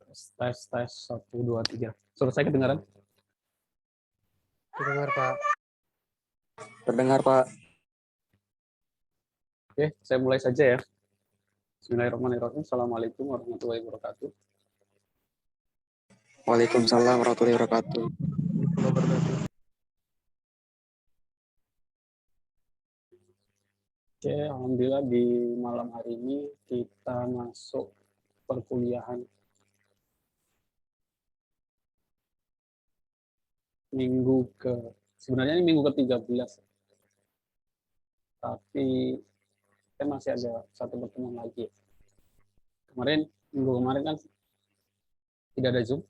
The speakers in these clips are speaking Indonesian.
Tes 1 2 3. Suara saya kedengaran? Dengar, Pak. Terdengar, Pak. Oke, saya mulai saja ya. Bismillahirrahmanirrahim. Assalamualaikum warahmatullahi wabarakatuh. Waalaikumsalam warahmatullahi wabarakatuh. Oke, alhamdulillah di malam hari ini kita masuk perkuliahan sebenarnya ini minggu ke-13. Tapi saya masih ada satu pertemuan lagi. Minggu kemarin kan tidak ada Zoom.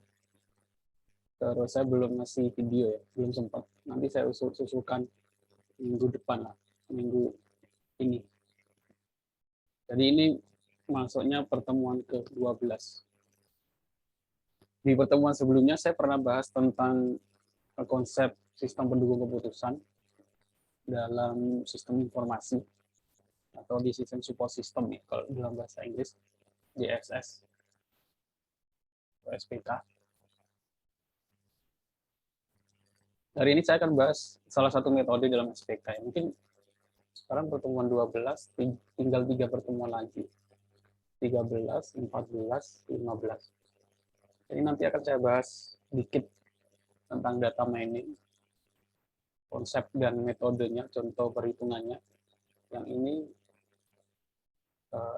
Terus saya belum ngasih video ya, belum sempat. Nanti saya susulkan minggu depan lah, minggu ini. Jadi ini masuknya pertemuan ke-12. Di pertemuan sebelumnya saya pernah bahas tentang konsep sistem pendukung keputusan dalam sistem informasi atau di sistem support system ya, kalau dalam bahasa Inggris, DSS atau SPK. Hari ini saya akan bahas salah satu metode dalam SPK. Mungkin sekarang pertemuan 12, tinggal 3 pertemuan lagi. 13, 14, 15. Jadi nanti akan saya bahas sedikit tentang data mining, konsep dan metodenya, contoh perhitungannya. Yang ini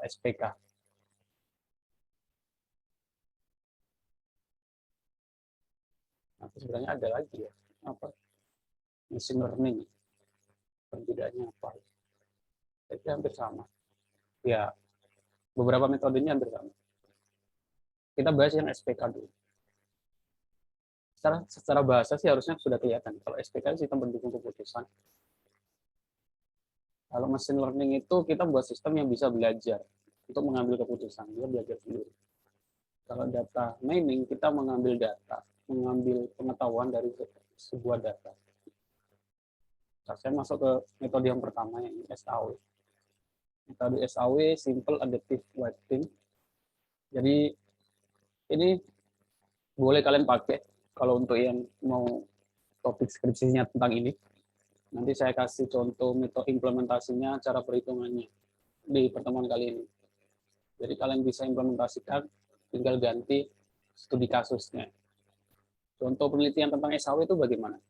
SPK. Nah, sebenarnya ada lagi ya, apa? Machine learning. Perbedaannya apa? Jadi hampir sama. Ya, beberapa metodenya hampir sama. Kita bahas yang SPK dulu. Secara bahasa sih harusnya sudah kelihatan. Kalau SPK sistem pendukung keputusan. Kalau machine learning itu kita buat sistem yang bisa belajar untuk mengambil keputusan. Dia belajar sendiri. Kalau data mining, kita mengambil data, mengambil pengetahuan dari sebuah data. Nah, saya masuk ke metode yang pertama, yang SAW. Metode SAW, Simple Adaptive Weighting. Jadi, ini boleh kalian pakai kalau untuk yang mau topik skripsinya tentang ini. Nanti saya kasih contoh metode implementasinya, cara perhitungannya di pertemuan kali ini. Jadi kalian bisa implementasikan, tinggal ganti studi kasusnya. Contoh penelitian tentang SAW itu bagaimana?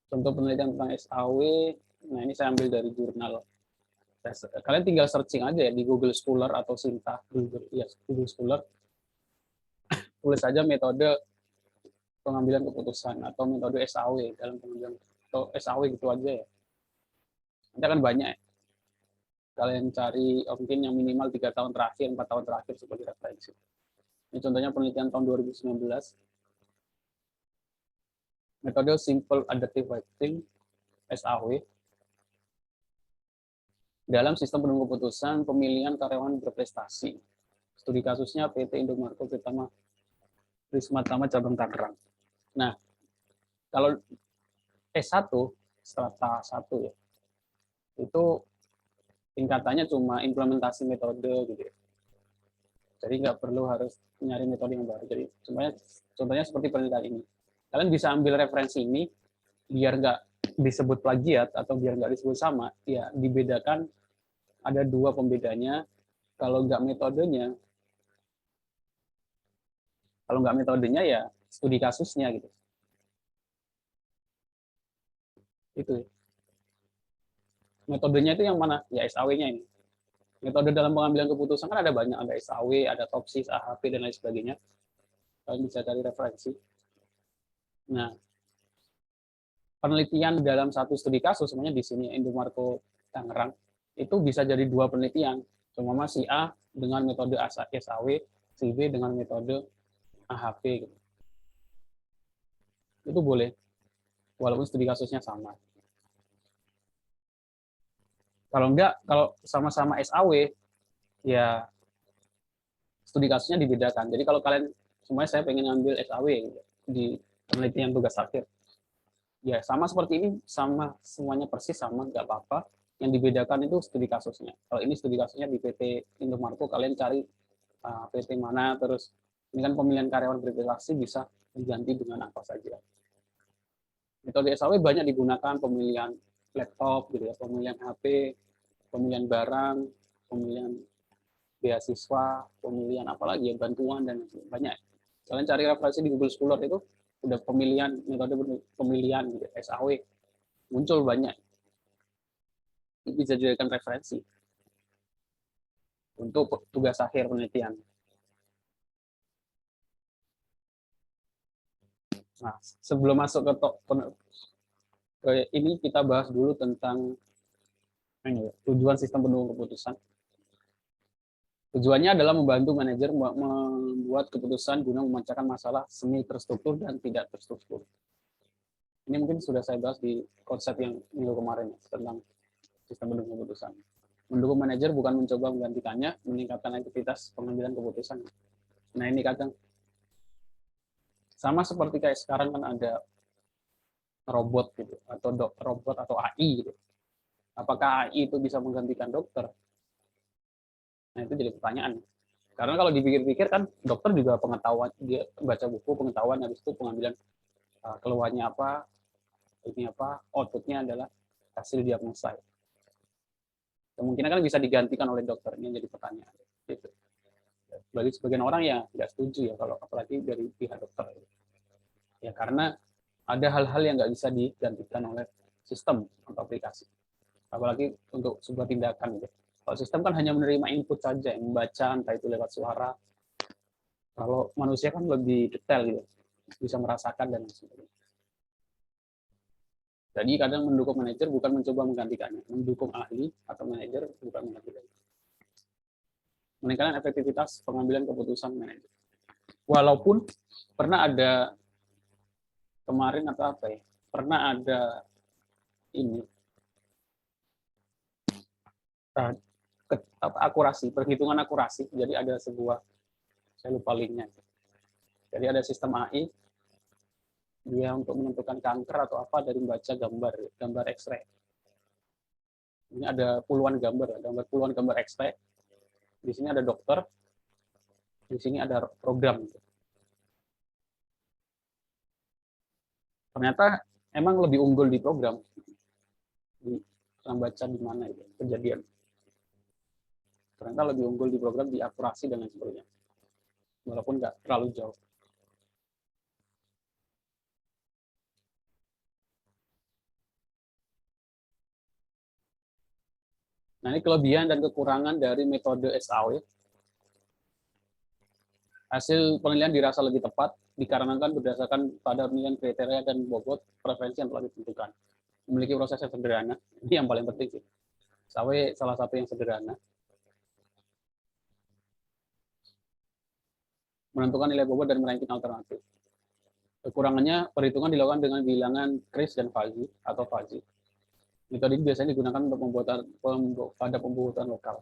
Contoh penelitian tentang SAW, nah ini saya ambil dari jurnal. Kalian tinggal searching aja ya di Google Scholar atau Sinta, Google Scholar. Tulis saja metode pengambilan keputusan atau metode SAW dalam pengambilan, atau SAW gitu aja ya. Nanti akan banyak ya. Kalian cari mungkin yang minimal 3 tahun terakhir, 4 tahun terakhir sebagai referensi. Ini contohnya penelitian tahun 2019. Metode Simple Adaptive Weighting, SAW, dalam sistem pendukung keputusan pemilihan karyawan berprestasi. Studi kasusnya PT Indomarko Prisma Tama Cabang Tangerang. Nah, kalau S1, strata 1 ya, itu tingkatannya cuma implementasi metode gitu ya. Jadi nggak perlu harus nyari metode yang baru. Jadi contohnya seperti penelitian ini. Kalian bisa ambil referensi ini, biar nggak disebut plagiat atau biar nggak disebut sama, ya dibedakan, ada 2 pembedanya. Kalau nggak metodenya ya studi kasusnya gitu. Itu. Metodenya itu yang mana? Ya SAW-nya ini. Metode dalam pengambilan keputusan kan ada banyak, ada SAW, ada TOPSIS, AHP dan lain sebagainya. Kalian bisa cari referensi. Nah, penelitian dalam satu studi kasus, semuanya di sini Indomarko Tangerang, itu bisa jadi 2 penelitian. Cuma si A dengan metode SAW, si B dengan metode AHP gitu. Itu boleh, walaupun studi kasusnya sama. Kalau enggak, kalau sama-sama SAW, ya studi kasusnya dibedakan. Jadi kalau kalian, semuanya saya pengen ngambil SAW gitu, di penelitian tugas akhir. Ya sama seperti ini, sama semuanya persis sama, nggak apa-apa. Yang dibedakan itu studi kasusnya. Kalau ini studi kasusnya di PT Indomarko, kalian cari PT mana, terus ini kan pemilihan karyawan berinteraksi bisa diganti dengan apa saja. Metode SAW banyak digunakan, pemilihan laptop, gitu ya, pemilihan HP, pemilihan barang, pemilihan beasiswa, pemilihan apalagi ya, bantuan dan banyak. Kalian cari referensi di Google Scholar itu udah pemilihan metode pemilihan gitu, SAW muncul banyak. Bisa dijadikan referensi untuk tugas akhir penelitian. Nah, sebelum masuk ke ini kita bahas dulu tentang ini, tujuan sistem pendukung keputusan. Tujuannya adalah membantu manajer membuat keputusan guna memecahkan masalah semi terstruktur dan tidak terstruktur. Ini mungkin sudah saya bahas di konsep yang minggu kemarin tentang sistem pendukung keputusan. Mendukung manajer bukan mencoba menggantikannya, meningkatkan aktivitas pengambilan keputusan. Nah ini kadang sama seperti kayak sekarang kan ada robot gitu, atau robot atau AI gitu. Apakah AI itu bisa menggantikan dokter? Nah itu jadi pertanyaan. Karena kalau dipikir-pikir kan dokter juga pengetahuan, dia baca buku pengetahuan, habis itu pengambilan keluarnya apa, ini apa, outputnya adalah hasil diagnosa. Kemungkinan kan bisa digantikan oleh dokter, ini jadi pertanyaan. Gitu. Bagi sebagian orang ya tidak setuju ya, kalau apalagi dari pihak dokter. Ya karena ada hal-hal yang nggak bisa digantikan oleh sistem atau aplikasi. Apalagi untuk sebuah tindakan. Gitu. Kalau sistem kan hanya menerima input saja, yang membaca, entah itu lewat suara. Kalau manusia kan lebih detail gitu, bisa merasakan dan sebagainya. Jadi kadang mendukung manajer bukan mencoba menggantikannya, mendukung ahli atau manajer bukan menggantikannya. Meningkatkan efektivitas pengambilan keputusan manajer. Walaupun pernah ada kemarin atau apa ya, pernah ada ini akurasi, perhitungan akurasi. Jadi ada sebuah, saya lupa linknya. Jadi ada sistem AI, dia untuk menentukan kanker atau apa dari membaca gambar X-ray. Ini ada puluhan gambar X-ray. Di sini ada dokter, di sini ada program. Ternyata emang lebih unggul di program, di membaca di mana itu kejadian. Ternyata lebih unggul di program, di akurasi dan lain sebagainya. Walaupun nggak terlalu jauh. Nah, ini kelebihan dan kekurangan dari metode SAW. Hasil penilaian dirasa lebih tepat dikarenakan berdasarkan pada penilaian kriteria dan bobot preferensi yang telah ditentukan. Memiliki proses yang sederhana, ini yang paling penting sih. SAW salah satu yang sederhana. Menentukan nilai bobot dan meranking alternatif. Kekurangannya, perhitungan dilakukan dengan bilangan Kris dan Fuzzy atau Fuzzy. Metode ini biasanya digunakan untuk pada pembuatan lokal.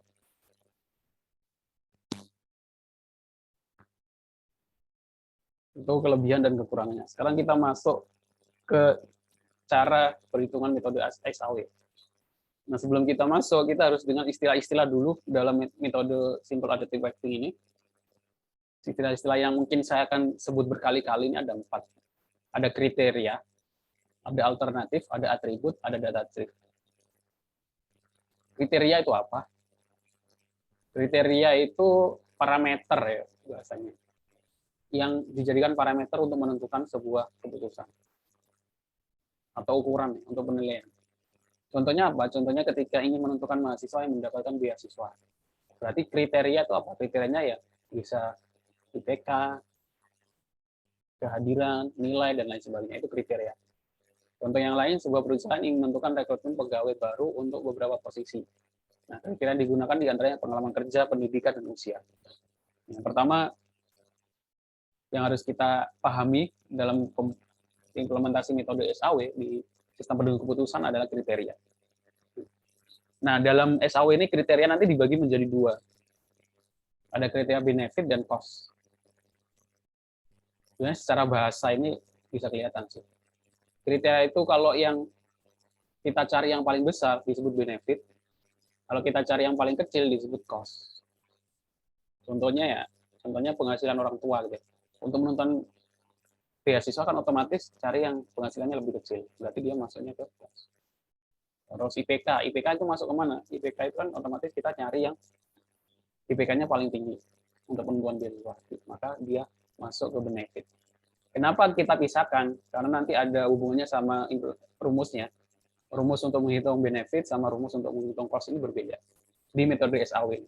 Itu kelebihan dan kekurangannya. Sekarang kita masuk ke cara perhitungan metode SAW. Nah, sebelum kita masuk, kita harus dengan istilah-istilah dulu dalam metode simple adaptive weighting ini. Istilah-istilah yang mungkin saya akan sebut berkali-kali ini ada 4. Ada kriteria, ada alternatif, ada atribut, ada data type. Kriteria itu apa? Kriteria itu parameter ya bahasanya, yang dijadikan parameter untuk menentukan sebuah keputusan atau ukuran untuk penilaian. Contohnya apa? Contohnya ketika ingin menentukan mahasiswa yang mendapatkan beasiswa. Berarti kriteria itu apa? Kriterianya ya bisa IPK, kehadiran, nilai, dan lain sebagainya. Itu kriteria. Contoh yang lain, sebuah perusahaan ingin menentukan rekrutmen pegawai baru untuk beberapa posisi. Nah, kriteria yang digunakan diantaranya pengalaman kerja, pendidikan, dan usia. Yang pertama, yang harus kita pahami dalam implementasi metode SAW di sistem pendukung keputusan adalah kriteria. Nah, dalam SAW ini kriteria nanti dibagi menjadi 2. Ada kriteria benefit dan cost. Sebenarnya secara bahasa ini bisa kelihatan sih. Kriteria itu kalau yang kita cari yang paling besar disebut benefit, kalau kita cari yang paling kecil disebut cost. Contohnya ya, Contohnya penghasilan orang tua gitu. Untuk menentukan beasiswa kan otomatis cari yang penghasilannya lebih kecil. Berarti dia masuknya ke POS. Terus IPK itu masuk ke mana? IPK itu kan otomatis kita cari yang IPK-nya paling tinggi untuk penentuan beasiswa. Maka dia masuk ke benefit. Kenapa kita pisahkan? Karena nanti ada hubungannya sama rumusnya. Rumus untuk menghitung benefit sama rumus untuk menghitung cost ini berbeda di metode SAW.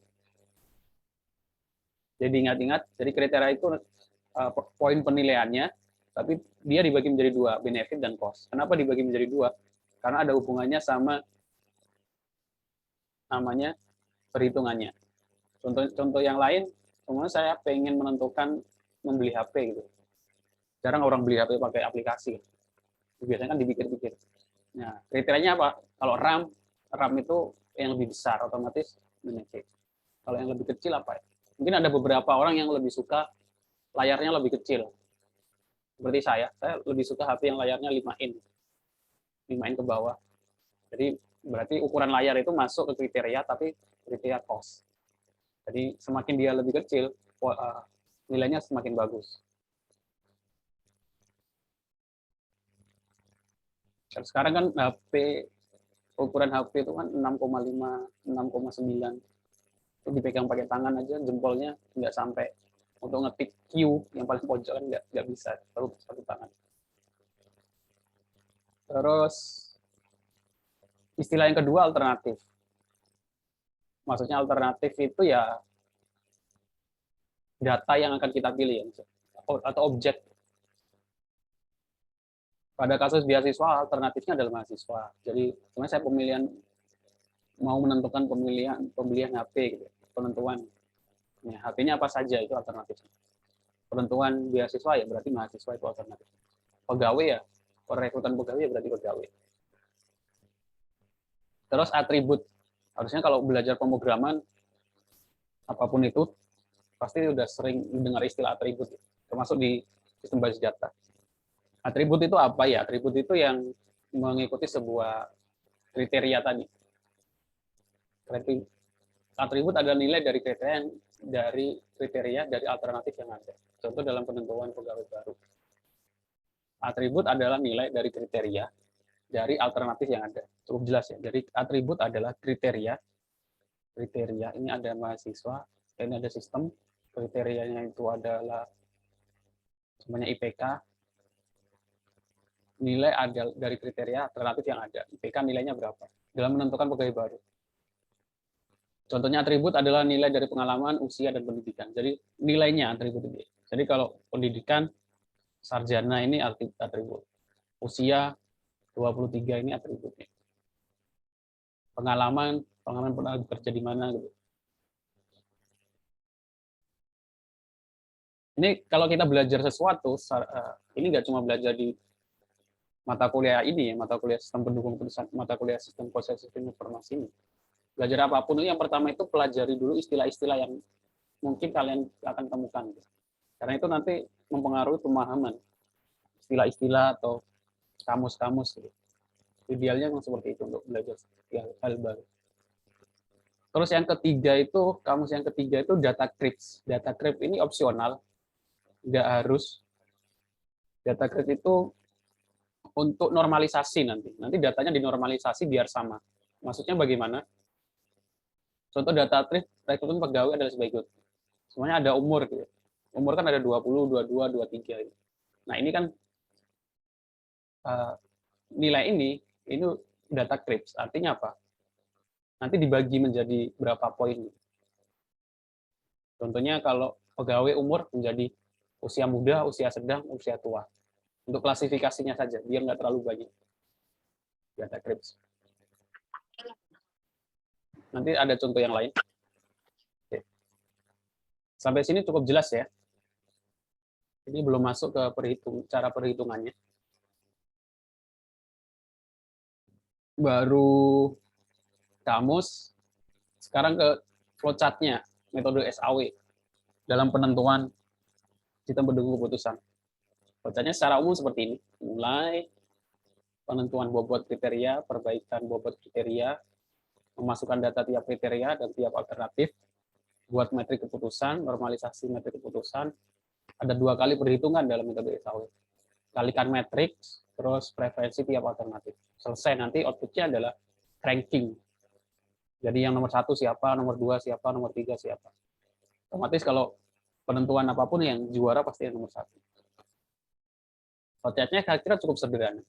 Jadi ingat-ingat, jadi kriteria itu poin penilaiannya, tapi dia dibagi menjadi dua, benefit dan cost. Kenapa dibagi menjadi dua? Karena ada hubungannya sama namanya perhitungannya. Contoh yang lain, kemudian saya pengen menentukan membeli HP gitu. Jarang orang beli HP pakai aplikasi. Biasanya kan dipikir-pikir. Nah, kriterianya apa? Kalau RAM itu yang lebih besar, otomatis benefit. Kalau yang lebih kecil apa? Mungkin ada beberapa orang yang lebih suka layarnya lebih kecil. Seperti saya lebih suka HP yang layarnya 5 in. 5 in ke bawah. Jadi berarti ukuran layar itu masuk ke kriteria, tapi kriteria cost. Jadi semakin dia lebih kecil, nilainya semakin bagus. Sekarang kan ukuran HP itu kan 6,5, 6,9. Itu dipegang pakai tangan aja, jempolnya nggak sampai. Untuk ngetik Q yang paling pojok kan nggak bisa, perlu satu tangan. Terus istilah yang kedua alternatif. Maksudnya alternatif itu ya data yang akan kita pilih atau objek. Pada kasus beasiswa alternatifnya adalah mahasiswa. Jadi sebenarnya saya mau menentukan pembelian HP gitu, penentuan. Nah, HP-nya apa saja itu alternatifnya. Penentuan beasiswa ya berarti mahasiswa itu alternatif. Pegawai ya, perekrutan pegawai ya berarti pegawai. Terus atribut. Harusnya kalau belajar pemrograman apapun itu pasti udah sering mendengar istilah atribut, termasuk di sistem basis data. Atribut itu apa ya? Atribut itu yang mengikuti sebuah kriteria tadi. Atribut adalah nilai dari kriteria dari alternatif yang ada. Contoh dalam penentuan pegawai baru. Atribut adalah nilai dari kriteria dari alternatif yang ada. Cukup jelas ya. Jadi atribut adalah kriteria. Kriteria ini ada mahasiswa, ini ada sistem. Kriterianya itu adalah semuanya IPK. Nilai ada dari kriteria alternatif yang ada. IPK nilainya berapa? Dalam menentukan pegawai baru. Contohnya atribut adalah nilai dari pengalaman, usia, dan pendidikan. Jadi nilainya atribut ini. Jadi kalau pendidikan, sarjana ini atribut. Usia 23 ini atributnya. Pengalaman pernah bekerja di mana gitu. Ini kalau kita belajar sesuatu, ini nggak cuma belajar di mata kuliah ini ya, mata kuliah sistem pendukung keputusan, mata kuliah sistem proses sistem informasi ini. Belajar apapun itu yang pertama itu pelajari dulu istilah-istilah yang mungkin kalian akan temukan. Karena itu nanti mempengaruhi pemahaman istilah-istilah atau kamus-kamus. Idealnya memang seperti itu untuk belajar hal baru. Terus yang ketiga itu, kamus yang ketiga itu data crypts. Data crypt ini opsional, nggak harus. Data crypt itu untuk normalisasi nanti. Nanti datanya dinormalisasi biar sama. Maksudnya bagaimana? Contoh data crypt rekrutmen pegawai adalah sebagai berikut. Semuanya ada umur gitu. Umur kan ada 20, 22, 23. Nah, ini kan nilai ini data crypts. Artinya apa? Nanti dibagi menjadi berapa poin. Contohnya kalau pegawai umur menjadi usia muda, usia sedang, usia tua. Untuk klasifikasinya saja, biar nggak terlalu banyak data crypts. Nanti ada contoh yang lain. Oke. Sampai sini cukup jelas ya. Ini belum masuk ke cara perhitungannya. Baru kamus, sekarang ke flowchart-nya, metode SAW dalam penentuan sistem pendukung keputusan. Flowchart-nya secara umum seperti ini. Mulai penentuan bobot kriteria, perbaikan bobot kriteria, memasukkan data tiap kriteria dan tiap alternatif, buat metrik keputusan, normalisasi metrik keputusan, ada 2 kali perhitungan dalam metode SAW. Kalikan metrik, terus preferensi tiap alternatif. Selesai, nanti outputnya adalah ranking. Jadi yang nomor 1 siapa, nomor 2 siapa, nomor 3 siapa. Otomatis kalau penentuan apapun yang juara pasti yang nomor 1. Flowchart-nya kira-kira cukup sederhana.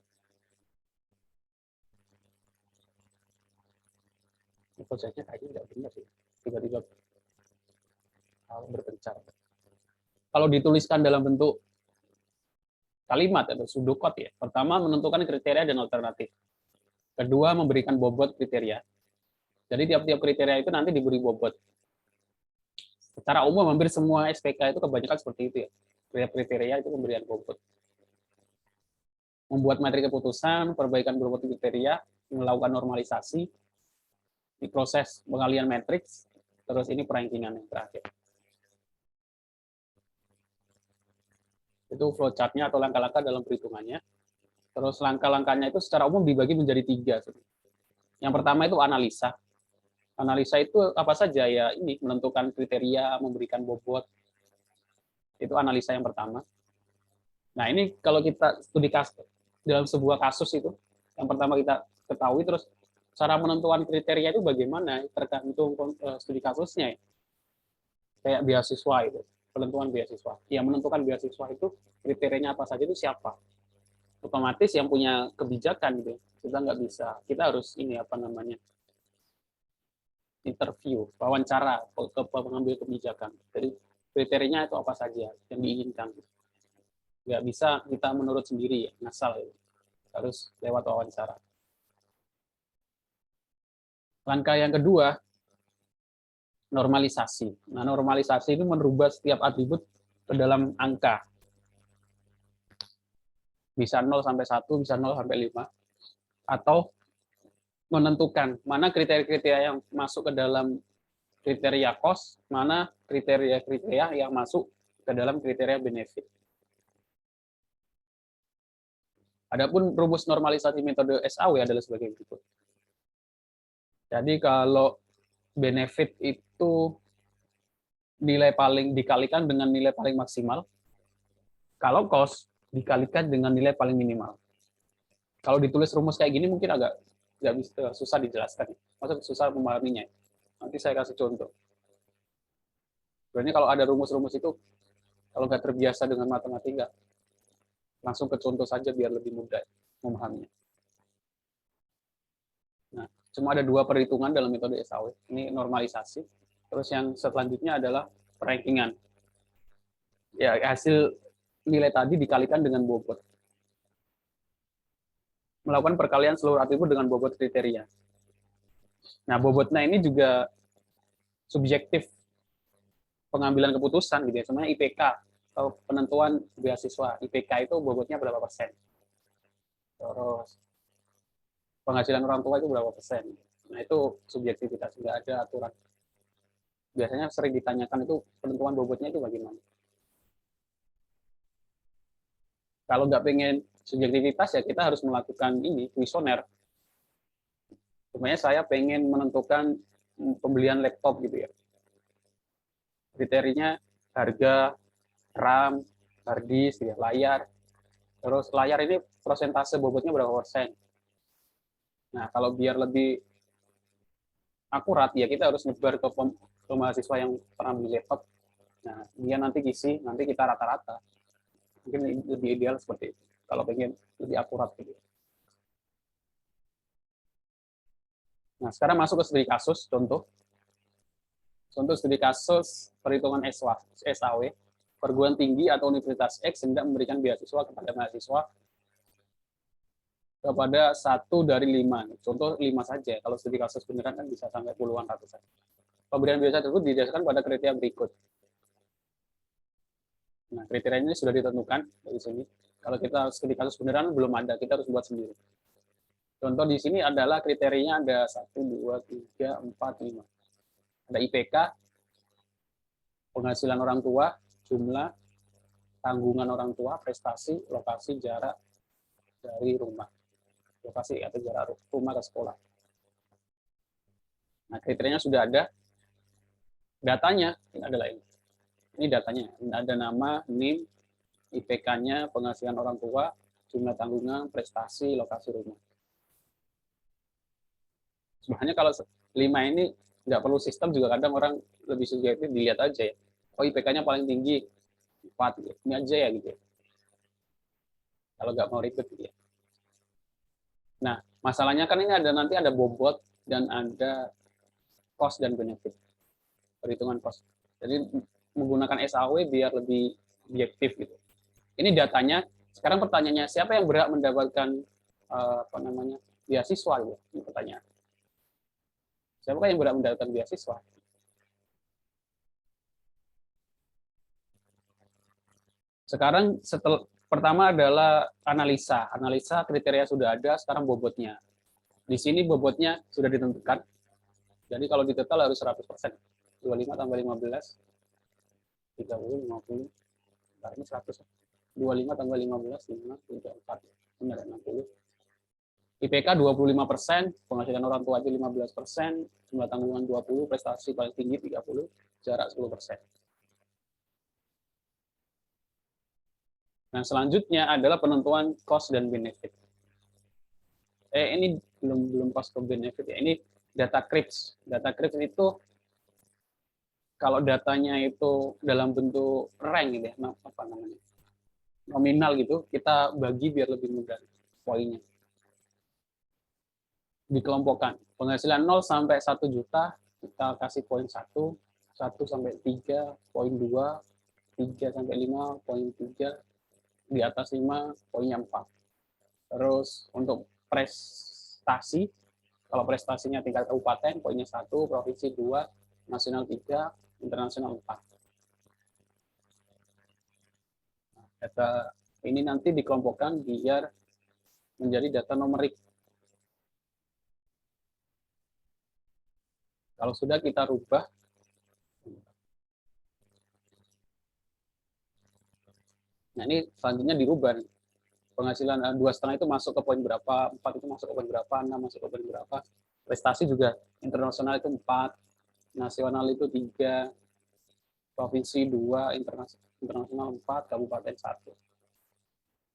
Flowchart-nya kayaknya nggak benar sih. Tiba-tiba berpencar. Kalau dituliskan dalam bentuk kalimat atau pseudocode ya. Pertama, menentukan kriteria dan alternatif. Kedua, memberikan bobot kriteria. Jadi tiap-tiap kriteria itu nanti diberi bobot. Secara umum hampir semua SPK itu kebanyakan seperti itu ya. Tiap kriteria itu pemberian bobot. Membuat materi keputusan, perbaikan bobot kriteria, melakukan normalisasi, di proses pengalian matriks, terus ini perankingan yang terakhir. Itu flowchart-nya atau langkah-langkah dalam perhitungannya. Terus langkah-langkahnya itu secara umum dibagi menjadi 3. Yang pertama itu analisa. Analisa itu apa saja ya, ini menentukan kriteria, memberikan bobot. Itu analisa yang pertama. Nah, ini kalau kita studi kasus dalam sebuah kasus itu, yang pertama kita ketahui, terus cara menentukan kriteria itu bagaimana tergantung studi kasusnya ya. Kayak beasiswa itu, penentuan beasiswa. Yang menentukan beasiswa itu kriterianya apa saja itu siapa. Otomatis yang punya kebijakan gitu. Kita nggak bisa, kita harus ini apa namanya, interview, wawancara ke pengambil kebijakan. Jadi kriterianya itu apa saja yang diinginkan. Nggak bisa kita menurut sendiri ya, ngasal ya. Harus lewat wawancara. Langkah yang kedua, normalisasi. Nah, normalisasi itu merubah setiap atribut ke dalam angka. Bisa 0 sampai 1, bisa 0 sampai 5. Atau menentukan mana kriteria-kriteria yang masuk ke dalam kriteria cost, mana kriteria-kriteria yang masuk ke dalam kriteria benefit. Adapun rumus normalisasi metode SAW adalah sebagai berikut. Jadi kalau benefit itu nilai paling dikalikan dengan nilai paling maksimal, kalau cost dikalikan dengan nilai paling minimal. Kalau ditulis rumus kayak gini mungkin agak nggak bisa, susah dijelaskan, maksudnya susah memahaminya. Nanti saya kasih contoh. Sebenarnya kalau ada rumus-rumus itu, kalau nggak terbiasa dengan matematika, langsung ke contoh saja biar lebih mudah memahaminya. Nah, cuma ada 2 perhitungan dalam metode SAW. Ini normalisasi. Terus yang selanjutnya adalah perankingan. Ya, hasil nilai tadi dikalikan dengan bobot. Melakukan perkalian seluruh atribut dengan bobot kriteria. Nah, bobotnya ini juga subjektif pengambilan keputusan gitu ya. Sebenarnya IPK atau penentuan beasiswa, IPK itu bobotnya berapa persen. Terus penghasilan orang tua itu berapa persen. Nah, itu subjektivitas, nggak ada aturan. Biasanya sering ditanyakan itu penentuan bobotnya itu bagaimana. Kalau nggak pengen subjektivitas ya kita harus melakukan ini, kuesioner. Sebenarnya saya pengen menentukan pembelian laptop gitu ya. Kriterianya harga, RAM, hard disk, ya, layar. Terus layar ini persentase bobotnya berapa persen. Nah, kalau biar lebih akurat ya kita harus nyebar ke mahasiswa yang pernah beli laptop. Nah, dia nanti ngisi, nanti kita rata-rata. Mungkin lebih ideal seperti itu. Kalau pengen lebih akurat gitu. Nah, sekarang masuk ke studi kasus, contoh. Contoh studi kasus perhitungan SAW, perguruan tinggi atau Universitas X hendak memberikan beasiswa kepada mahasiswa kepada 1 dari 5. Contoh 5 saja. Kalau studi kasus beneran kan bisa sampai puluhan, ratusan. Pemberian beasiswa tersebut didasarkan pada kriteria berikut. Nah, kriteria ini sudah ditentukan dari sini. Kalau kita studi kasus beneran belum ada, kita harus buat sendiri. Contoh di sini adalah kriterianya ada 1, 2, 3, 4, 5. Ada IPK, penghasilan orang tua, jumlah, tanggungan orang tua, prestasi, lokasi, jarak dari rumah. Lokasi atau jarak rumah ke sekolah. Nah, kriterianya sudah ada. Datanya ini adalah ini. Ini datanya. Ada nama, NIM, IPK-nya, penghasilan orang tua, jumlah tanggungan, prestasi, lokasi rumah. Sebenarnya kalau 5 ini nggak perlu sistem juga, kadang orang lebih subjektif, dilihat aja ya. Oh, IPK-nya paling tinggi 4, ini aja ya gitu ya. Kalau nggak mau ribet gitu ya. Nah, masalahnya kan ini nanti ada bobot dan ada cost dan benefit. Perhitungan cost. Jadi menggunakan SAW biar lebih objektif gitu. Ini datanya. Sekarang pertanyaannya, siapa yang berhak mendapatkan beasiswa gitu? Ini pertanyaan. Siapa yang berhak mendapatkan beasiswa? Sekarang pertama adalah analisa. Analisa kriteria sudah ada, sekarang bobotnya. Di sini bobotnya sudah ditentukan. Jadi kalau ditotal harus 100%. 25 tambah 15, 30, 50, nah ini 100. 25 tambah 15, 5, 3, 4, benar 60. IPK 25%, penghasilan orang tua itu 15%, jumlah tanggungan 20, prestasi paling tinggi 30, jarak 10%. Nah, selanjutnya adalah penentuan cost dan benefit. Ini belum cost ke benefit ya. Ini data CRIPS. Data CRIPS itu kalau datanya itu dalam bentuk rank gitu ya, apa namanya? Nominal gitu, kita bagi biar lebih mudah poinnya. Dikelompokkan. Penghasilan 0 sampai 1 juta, kita kasih poin 1, 1 sampai 3, poin 2, 3 sampai 5, poin 3, di atas 5, poinnya 4. Terus untuk prestasi, kalau prestasinya tingkat kabupaten, poinnya 1, provinsi 2, nasional 3, internasional 4. Data ini nanti dikelompokkan biar menjadi data numerik. Kalau sudah kita rubah, nah ini selanjutnya dirubah. Penghasilan 2,5 itu masuk ke poin berapa, 4 itu masuk ke poin berapa, 6 masuk ke poin berapa. Prestasi juga internasional itu 4, nasional itu 3, provinsi 2, internasional 4, kabupaten 1.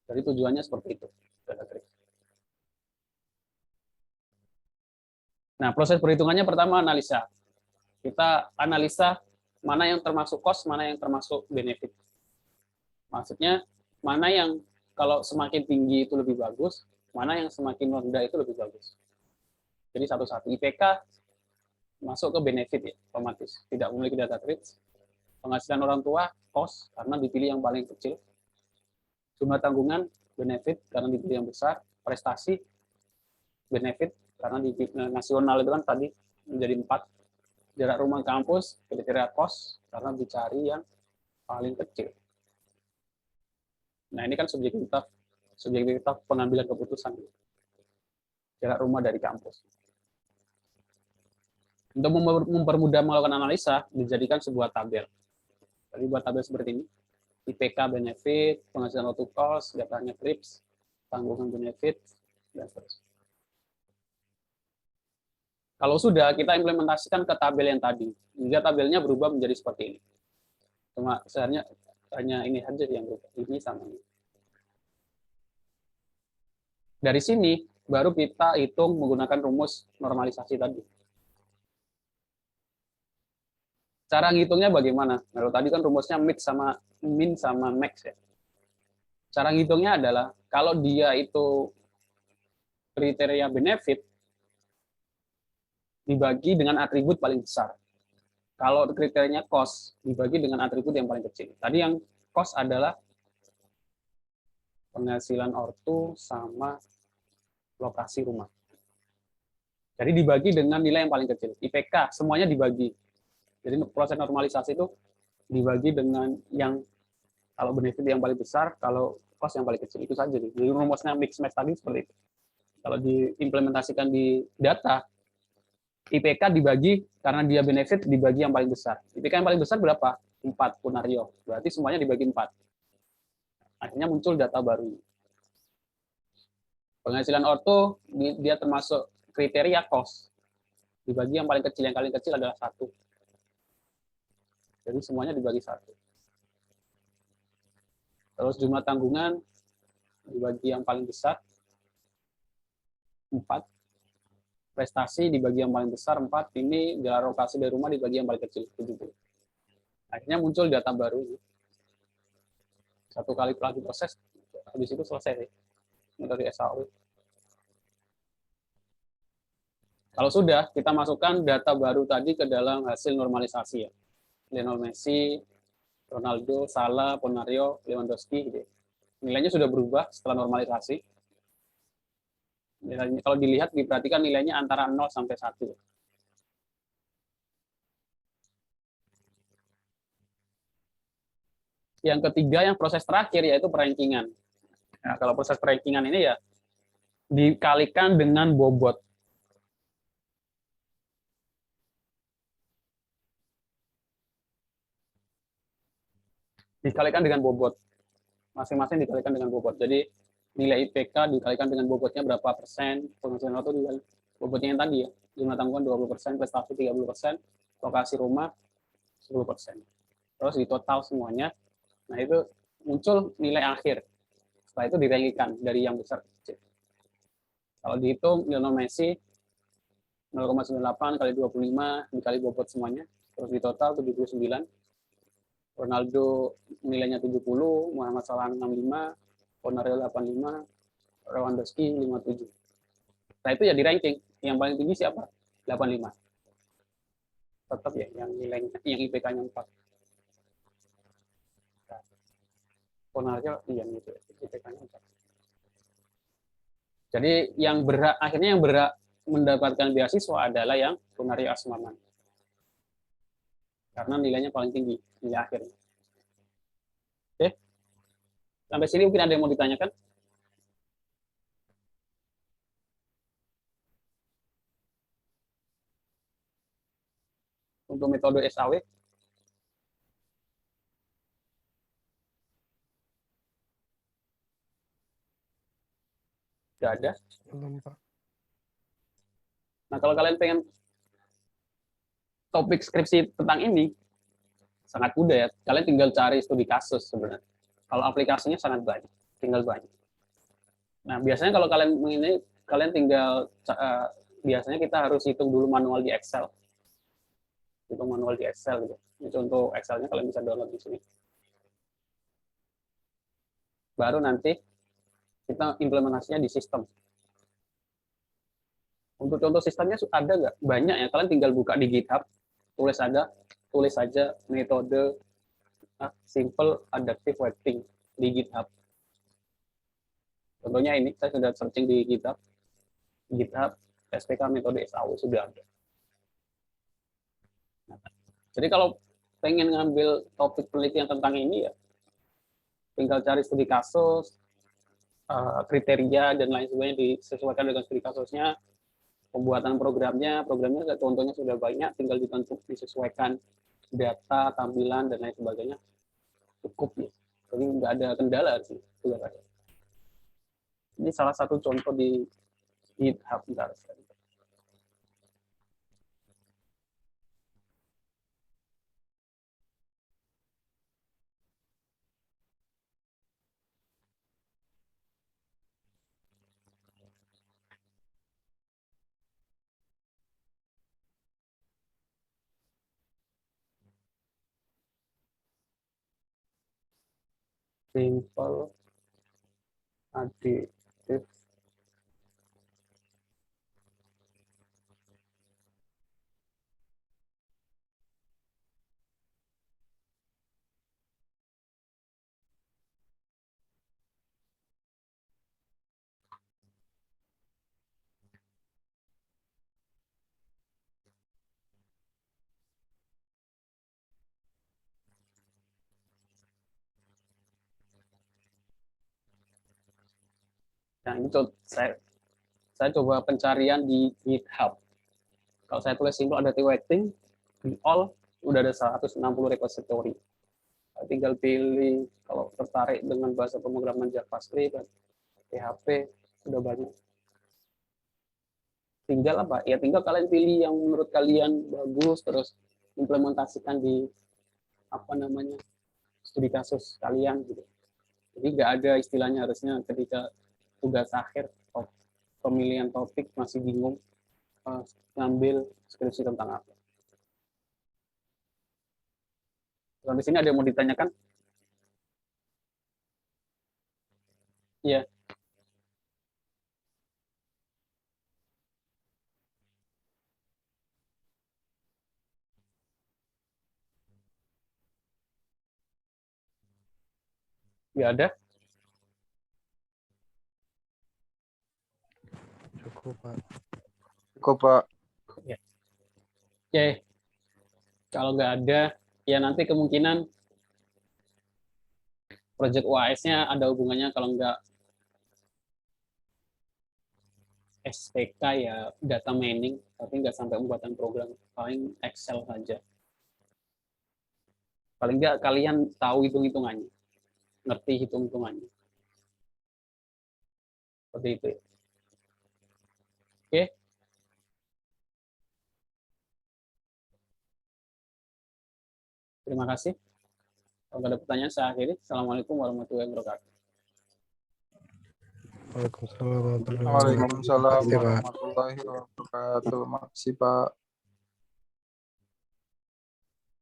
Jadi tujuannya seperti itu. Nah, proses perhitungannya pertama analisa. Kita analisa mana yang termasuk cost, mana yang termasuk benefit. Maksudnya, mana yang kalau semakin tinggi itu lebih bagus, mana yang semakin rendah itu lebih bagus. Jadi satu-satu. IPK masuk ke benefit ya, otomatis. Tidak memiliki data CRIPS. Penghasilan orang tua, cost, karena dipilih yang paling kecil. Jumlah tanggungan, benefit, karena dipilih yang besar. Prestasi, benefit, karena di nasional itu kan tadi menjadi 4. Jarak rumah kampus, kriteria cost, karena dicari yang paling kecil. Nah, ini kan subjektivitas pengambilan keputusan. Jarak rumah dari kampus. Untuk mempermudah melakukan analisa, dijadikan sebuah tabel. Jadi buat tabel seperti ini. IPK benefit, penghasilan auto cost, datanya CRIPS, tanggungan benefit, dan seterusnya. Kalau sudah, kita implementasikan ke tabel yang tadi. Hingga tabelnya berubah menjadi seperti ini. Cuma sebenarnya hanya ini saja yang berubah. Ini sama ini. Dari sini, baru kita hitung menggunakan rumus normalisasi tadi. Cara ngitungnya bagaimana? Kalau tadi kan rumusnya min sama max ya. Cara ngitungnya adalah kalau dia itu kriteria benefit dibagi dengan atribut paling besar. Kalau kriterianya cost dibagi dengan atribut yang paling kecil. Tadi yang cost adalah penghasilan ortu sama lokasi rumah. Jadi dibagi dengan nilai yang paling kecil. IPK semuanya dibagi. Jadi proses normalisasi itu dibagi dengan yang kalau benefit yang paling besar, kalau cost yang paling kecil. Itu saja. Jadi rumusnya mix match tadi seperti itu. Kalau diimplementasikan di data, IPK dibagi karena dia benefit dibagi yang paling besar. IPK yang paling besar berapa? 4 Punario. Berarti semuanya dibagi 4. Akhirnya muncul data baru. Penghasilan orto dia termasuk kriteria cost. Dibagi yang paling kecil adalah 1. Jadi semuanya dibagi 1. Terus jumlah tanggungan dibagi yang paling besar 4. Prestasi dibagi yang paling besar 4. Ini alokasi dari rumah dibagi yang paling kecil 70. Akhirnya muncul data baru. 1 kali lagi proses, habis itu selesai metode SAO. Kalau sudah, kita masukkan data baru tadi ke dalam hasil normalisasi ya. Lionel Messi, Ronaldo, Salah, Ponario, Lewandowski gitu. Nilainya sudah berubah setelah normalisasi. Nilainya, kalau dilihat diperhatikan nilainya antara 0 sampai 1. Yang ketiga yang proses terakhir yaitu perankingan. Nah, kalau proses perankingan ini ya dikalikan dengan bobot. Dikalikan dengan bobot. Masing-masing dikalikan dengan bobot. Jadi nilai IPK dikalikan dengan bobotnya berapa persen, penghasilan itu dikali bobotnya yang tadi ya. Jumlah tanggungan 20%, prestasi 30%, lokasi rumah 10%. Terus di total semuanya, nah itu muncul nilai akhir. Setelah itu dirankikan dari yang besar ke kecil. Kalau dihitung Lionel Messi 0,98 kali 25 dikali bobot semuanya, terus di total 79. Ronaldo nilainya 70, Muhammad Salah 65, Ponario 85, Lewandowski 57. Nah itu ya di ranking. Yang paling tinggi siapa? 85. Tetap ya yang nilainya, yang IPK-nya 4. Ponario iya gitu, IPK-nya 4. Jadi yang berhak akhirnya yang berhak mendapatkan beasiswa adalah yang Ponario Asmaman. Karena nilainya paling tinggi, nilai akhirnya. Oke. Sampai sini mungkin ada yang mau ditanyakan? Untuk metode SAW? Tidak ada. Belum, Pak. Nah, kalau kalian pengen topik skripsi tentang ini, sangat mudah ya. Kalian tinggal cari studi kasus sebenarnya. Kalau aplikasinya sangat banyak, tinggal banyak. Nah, biasanya kalau kalian ini, kalian tinggal, biasanya kita harus hitung dulu manual di Excel. Hitung manual di Excel gitu. Itu untuk Excel-nya kalian bisa download di sini. Baru nanti kita implementasinya di sistem. Untuk contoh sistemnya ada nggak? Banyak ya. Kalian tinggal buka di GitHub, tulis saja metode simple adaptive waiting di GitHub. Contohnya ini, saya sudah searching di GitHub SPK metode SAO sudah ada. Jadi kalau pengen ngambil topik penelitian tentang ini ya, tinggal cari studi kasus, kriteria dan lain sebagainya disesuaikan dengan studi kasusnya, pembuatan programnya contohnya sudah banyak, tinggal disesuaikan data, tampilan dan lain sebagainya, cukup ya. Jadi nggak ada kendala sih, sudah ada. Ini salah satu contoh di GitHub. Bentar. Simple additive Nah, ini saya coba pencarian di GitHub. Kalau saya tulis simple adaptive waiting, di all udah ada 160 repository. Tinggal pilih, kalau tertarik dengan bahasa pemrograman JavaScript, PHP, sudah banyak. Tinggal apa? Ya tinggal kalian pilih yang menurut kalian bagus, terus implementasikan di apa namanya studi kasus kalian gitu. Jadi nggak ada istilahnya harusnya ketika tugas akhir pemilihan topik masih bingung ngambil skripsi tentang apa. Sampai sini ada yang mau ditanyakan? Iya, nggak ada. Cukup, Pak. Cukup, Pak. Ya. Oke, kalau nggak ada, ya nanti kemungkinan project UAS-nya ada hubungannya, kalau nggak SPK ya data mining, tapi nggak sampai pembuatan program, paling Excel saja. Paling nggak kalian tahu hitung-hitungannya, ngerti hitung-hitungannya. Seperti itu. Oke. Terima kasih. Kalau nggak ada pertanyaan, saya akhiri. Assalamualaikum warahmatullahi wabarakatuh. Waalaikumsalam warahmatullahi Waalaikumsalam wabarakatuh. Terima kasih, Pak. warahmatullahi wabarakatuh. Makasih, Pak.